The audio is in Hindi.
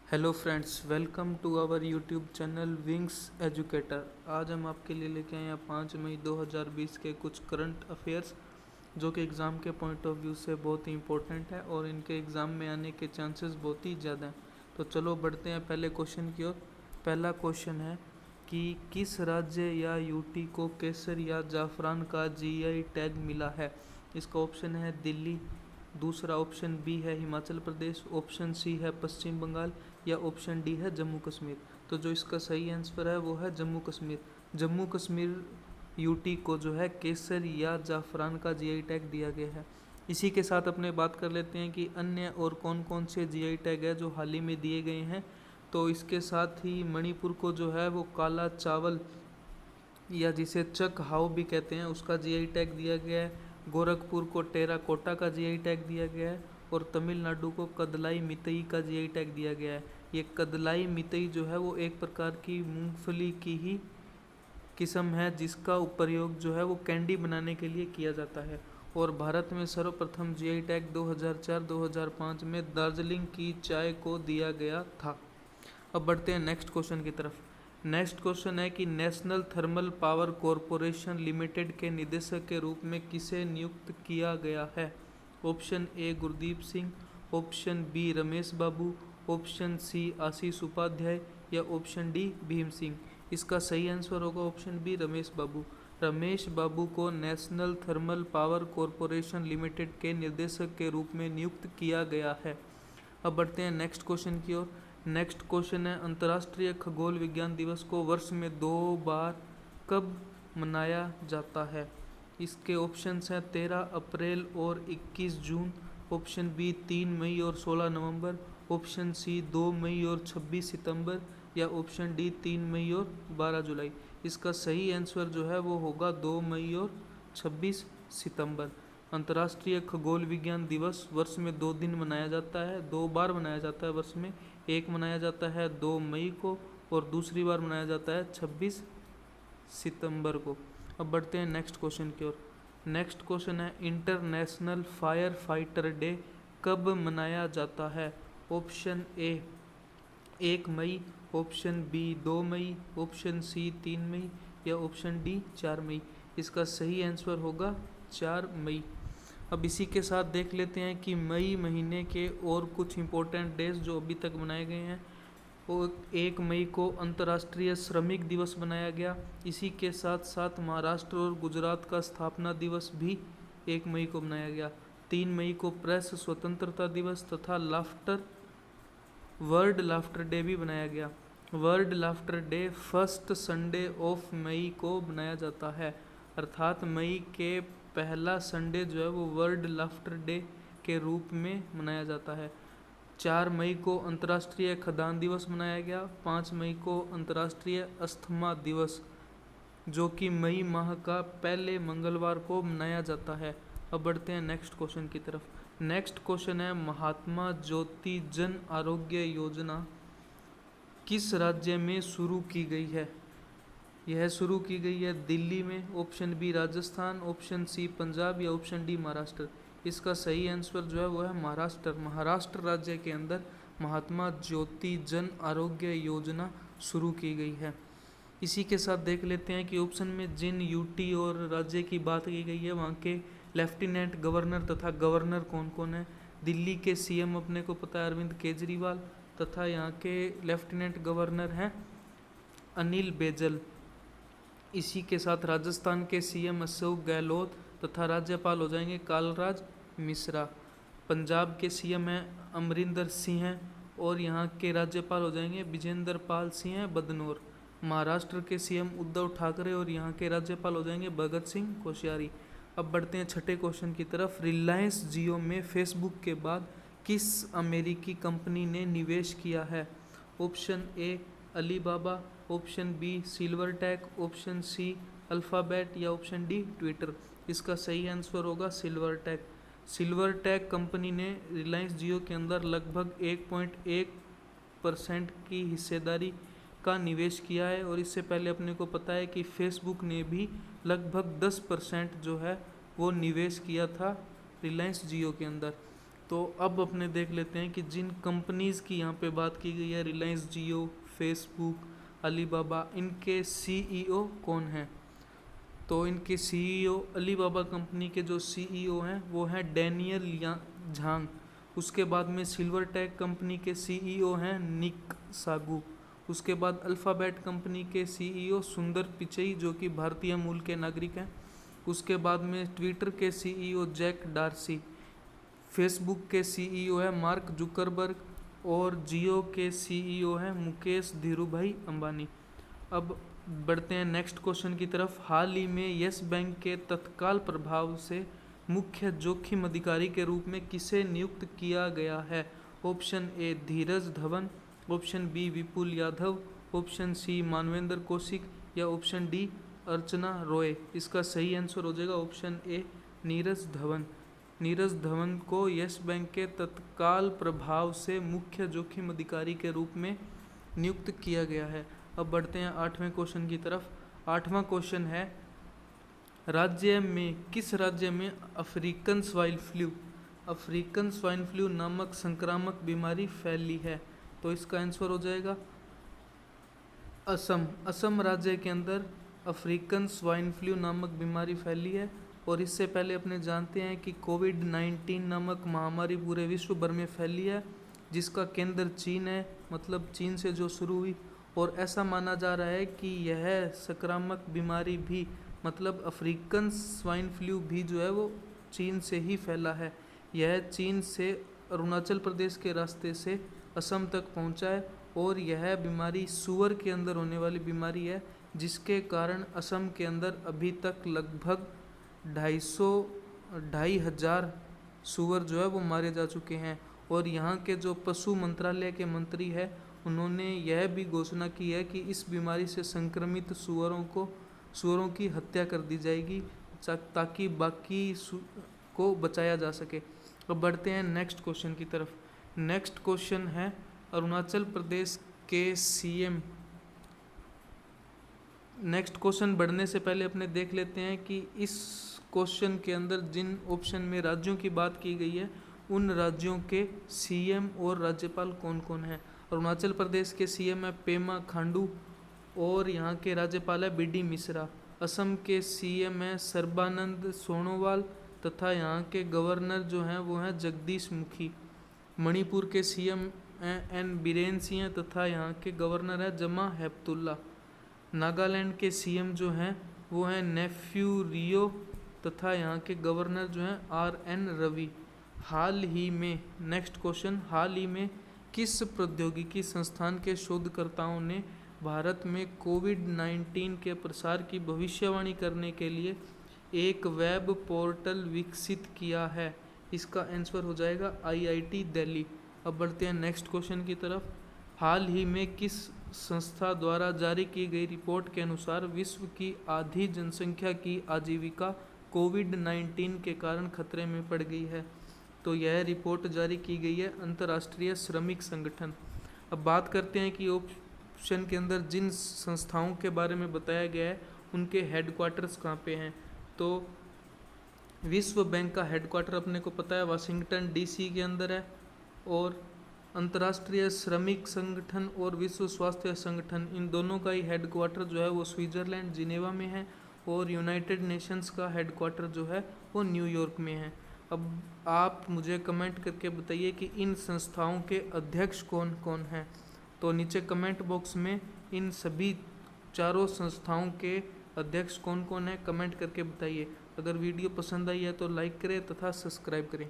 Hello friends, welcome to our YouTube channel wings educator. आज हम आपके लिए लेके आए हैं 5 मई 2020 के कुछ करंट अफेयर्स जो कि एग्ज़ाम के पॉइंट ऑफ व्यू से बहुत ही इंपॉर्टेंट है और इनके एग्ज़ाम में आने के चांसेस बहुत ही ज़्यादा हैं। तो चलो बढ़ते हैं पहले क्वेश्चन की ओर। पहला क्वेश्चन है कि किस राज्य या यूटी को केसर या जाफरान का जीआई टैग मिला है। इसका ऑप्शन है दिल्ली, दूसरा ऑप्शन बी है हिमाचल प्रदेश, ऑप्शन सी है पश्चिम बंगाल या ऑप्शन डी है जम्मू कश्मीर। तो जो इसका सही आंसर है वो है जम्मू कश्मीर। जम्मू कश्मीर यूटी को जो है केसर या जाफरान का जीआई टैग दिया गया है। इसी के साथ अपने बात कर लेते हैं कि अन्य और कौन कौन से जीआई टैग है जो हाल ही में दिए गए हैं। तो इसके साथ ही मणिपुर को जो है वो काला चावल या जिसे चक हाउ भी कहते हैं उसका जीआई टैग दिया गया है। गोरखपुर को टेराकोटा का जीआई टैग दिया गया है और तमिलनाडु को कदलाई मितई का जीआई टैग दिया गया है। ये कदलाई मितई जो है वो एक प्रकार की मूंगफली की ही किस्म है जिसका प्रयोग जो है वो कैंडी बनाने के लिए किया जाता है। और भारत में सर्वप्रथम जीआई टैग 2004-2005 में दार्जिलिंग की चाय को दिया गया था। अब बढ़ते हैं नेक्स्ट क्वेश्चन की तरफ। नेक्स्ट क्वेश्चन है कि national thermal power corporation limited के निदेशक के रूप में किसे नियुक्त किया गया है। Option A Gurdeep Singh, option B Ramesh Babu, option C Ashish Upadhyay या ऑप्शन डी भीम सिंह। इसका सही आंसर होगा ऑप्शन बी रमेश बाबू। रमेश बाबू को national thermal power corporation limited के निर्देशक के रूप में नियुक्त किया गया है। अब बढ़ते हैं नेक्स्ट क्वेश्चन की ओर। नेक्स्ट क्वेश्चन है अंतर्राष्ट्रीय खगोल विज्ञान दिवस को वर्ष में 2 बार कब मनाया जाता है। इसके ऑप्शंस हैं 13 अप्रैल और 21 जून, ऑप्शन बी 3 मई और 16 नवंबर, ऑप्शन सी 2 मई और 26 सितंबर या ऑप्शन डी 3 मई और 12 जुलाई। इसका सही आंसर जो है वो होगा 2 मई और 26 सितंबर। अंतर्राष्ट्रीय खगोल विज्ञान दिवस वर्ष में 2 दिन मनाया जाता है, 2 बार मनाया जाता है वर्ष में। एक मनाया जाता है 2 मई को और दूसरी बार मनाया जाता है 26 सितंबर को। अब बढ़ते हैं नेक्स्ट क्वेश्चन की ओर। नेक्स्ट क्वेश्चन है इंटरनेशनल फायर फाइटर डे कब मनाया जाता है। ऑप्शन ए 1 मई, ऑप्शन बी 2 मई, ऑप्शन सी 3 मई या ऑप्शन डी 4 मई। इसका सही आंसर होगा 4 मई। अब इसी के साथ देख लेते हैं कि मई महीने के और कुछ इम्पोर्टेंट डेज जो अभी तक मनाए गए हैं। वो 1 मई को अंतर्राष्ट्रीय श्रमिक दिवस मनाया गया। इसी के साथ साथ महाराष्ट्र और गुजरात का स्थापना दिवस भी 1 मई को मनाया गया। 3 मई को प्रेस स्वतंत्रता दिवस तथा वर्ल्ड लाफ्टर डे भी मनाया गया। World laughter day first Sunday of May को मनाया जाता है, अर्थात मई के पहला संडे जो है वो वर्ल्ड लाफ्टर डे के रूप में मनाया जाता है। 4 मई को अंतर्राष्ट्रीय खदान दिवस मनाया गया। 5 मई को अंतर्राष्ट्रीय अस्थमा दिवस जो कि मई माह का पहले मंगलवार को मनाया जाता है। अब बढ़ते हैं नेक्स्ट क्वेश्चन की तरफ। नेक्स्ट क्वेश्चन है महात्मा ज्योति जन आरोग्य योजना किस राज्य में शुरू की गई है। यह शुरू की गई है दिल्ली में, option B Rajasthan, option C Punjab या ऑप्शन डी महाराष्ट्र। इसका सही आंसर जो है वो है महाराष्ट्र। महाराष्ट्र राज्य के अंदर महात्मा ज्योति जन आरोग्य योजना शुरू की गई है। इसी के साथ देख लेते हैं कि ऑप्शन में जिन यूटी और राज्य की बात की गई है वहाँ के लेफ्टिनेंट गवर्नर तथा गवर्नर कौन कौन है। दिल्ली के सीएम अपने को पता है अरविंद केजरीवाल तथा यहाँ के लेफ्टिनेंट गवर्नर हैं अनिल बैजल। इसी के साथ राजस्थान के सीएम अशोक गहलोत तथा राज्यपाल हो जाएंगे कालराज मिश्रा। पंजाब के सीएम हैं अमरिंदर सिंह और यहाँ के राज्यपाल हो जाएंगे विजेंद्र पाल सिंह बदनौर। महाराष्ट्र के सीएम उद्धव ठाकरे और यहाँ के राज्यपाल हो जाएंगे भगत सिंह कोश्यारी। अब बढ़ते हैं छठे क्वेश्चन की तरफ। रिलायंस जियो में फेसबुक के बाद किस अमेरिकी कंपनी ने निवेश किया है। Option A Alibaba, option B Silver Lake, option C Alphabet या ऑप्शन डी ट्विटर। इसका सही आंसर होगा Silver Lake. Silver Lake company ने रिलायंस जियो के अंदर लगभग 1.1% की हिस्सेदारी का निवेश किया है और इससे पहले अपने को पता है कि फेसबुक ने भी लगभग 10% जो है वो निवेश किया था रिलायंस जियो के अंदर। तो अब अपने देख लेते हैं कि जिन कंपनीज़ की यहाँ पे बात की गई है, रिलायंस जियो, फेसबुक, अलीबाबा, इनके सीईओ कौन हैं। तो इनके सीईओ, अलीबाबा कंपनी के जो सीईओ हैं वो हैं डैनियल झांग। उसके बाद में सिल्वर टैग कंपनी के सीईओ हैं निक सागू। उसके बाद अल्फ़ाबेट कंपनी के सीईओ सुंदर पिचई, जो कि भारतीय मूल के नागरिक हैं। उसके बाद में ट्विटर के सीईओ जैक डार्सी। फेसबुक के सीईओ है मार्क जुकरबर्ग। और जियो के सीईओ हैं मुकेश धीरूभाई अंबानी। अब बढ़ते हैं नेक्स्ट क्वेश्चन की तरफ। हाल ही में यस बैंक के तत्काल प्रभाव से मुख्य जोखिम अधिकारी के रूप में किसे नियुक्त किया गया है। Option A Dheeraj Dhawan, option B Vipul Yadav, option C Manvendra Kaushik, या ऑप्शन डी अर्चना रॉय। इसका सही आंसर हो जाएगा ऑप्शन ए नीरज धवन। नीरज धवन को यस बैंक के तत्काल प्रभाव से मुख्य जोखिम अधिकारी के रूप में नियुक्त किया गया है। अब बढ़ते हैं 8वें क्वेश्चन की तरफ। 8वां क्वेश्चन है, किस राज्य में अफ्रीकन स्वाइन फ्लू नामक संक्रामक बीमारी फैली है। तो इसका आंसर हो जाएगा असम राज्य के अंदर अफ्रीकन स्वाइन फ्लू नामक बीमारी फैली है। और इससे पहले अपने जानते हैं कि कोविड-19 नामक महामारी पूरे विश्व भर में फैली है, जिसका केंद्र चीन है, मतलब चीन से जो शुरू हुई। और ऐसा माना जा रहा है कि यह संक्रामक बीमारी भी, मतलब अफ्रीकन स्वाइन फ्लू भी जो है वो चीन से ही फैला है। यह चीन से अरुणाचल प्रदेश के रास्ते से असम तक पहुंचा है। और यह बीमारी सूअर के अंदर होने वाली बीमारी है, जिसके कारण असम के अंदर अभी तक लगभग 2,500 सूअर जो है वो मारे जा चुके हैं। और यहाँ के जो पशु मंत्रालय के मंत्री हैं, उन्होंने यह भी घोषणा की है कि इस बीमारी से संक्रमित सूअरों की हत्या कर दी जाएगी, ताकि बाकी को बचाया जा सके। अब बढ़ते हैं नेक्स्ट क्वेश्चन की तरफ। नेक्स्ट क्वेश्चन है, अरुणाचल प्रदेश के सीएम। नेक्स्ट क्वेश्चन बढ़ने से पहले अपने देख लेते हैं कि इस क्वेश्चन के अंदर जिन ऑप्शन में राज्यों की बात की गई है, उन राज्यों के सीएम और राज्यपाल कौन कौन हैं। अरुणाचल प्रदेश के सीएम है पेमा खांडू, और यहाँ के राज्यपाल है बीडी मिश्रा। असम के सीएम है सर्बानंद सोनोवाल, तथा यहाँ के गवर्नर जो हैं वो हैं जगदीश मुखी। मणिपुर के सीएम एन बीरेन सिंह, तथा यहाँ के गवर्नर है जमा हेपतुल्ला। नागालैंड के सीएम जो हैं वो हैं नेफ्यू रियो, तथा यहाँ के गवर्नर जो हैं RN रवि। हाल ही में नेक्स्ट क्वेश्चन, हाल ही में किस प्रौद्योगिकी संस्थान के शोधकर्ताओं ने भारत में कोविड-19 के प्रसार की भविष्यवाणी करने के लिए एक वेब पोर्टल विकसित किया है। इसका आंसर हो जाएगा IIT दिल्ली। अब बढ़ते हैं नेक्स्ट क्वेश्चन की तरफ। हाल ही में किस संस्था द्वारा जारी की गई रिपोर्ट के अनुसार विश्व की आधी जनसंख्या की आजीविका कोविड-19 के कारण खतरे में पड़ गई है। तो यह रिपोर्ट जारी की गई है अंतर्राष्ट्रीय श्रमिक संगठन। अब बात करते हैं कि ऑप्शन के अंदर जिन संस्थाओं के बारे में बताया गया है, उनके हेडक्वार्टर्स कहाँ पे हैं। तो विश्व बैंक का हेडक्वार्टर अपने को पता है वाशिंगटन DC के अंदर है। और अंतर्राष्ट्रीय श्रमिक संगठन और विश्व स्वास्थ्य संगठन, इन दोनों का ही हेडक्वार्टर जो है वो स्विट्ज़रलैंड जिनेवा में है। और यूनाइटेड नेशंस का हेडक्वार्टर जो है वो न्यूयॉर्क में है। अब आप मुझे कमेंट करके बताइए कि इन संस्थाओं के अध्यक्ष कौन कौन हैं। तो नीचे कमेंट बॉक्स में इन सभी चारों संस्थाओं के अध्यक्ष कौन कौन है कमेंट करके बताइए। अगर वीडियो पसंद आई है तो लाइक करें तथा सब्सक्राइब करें।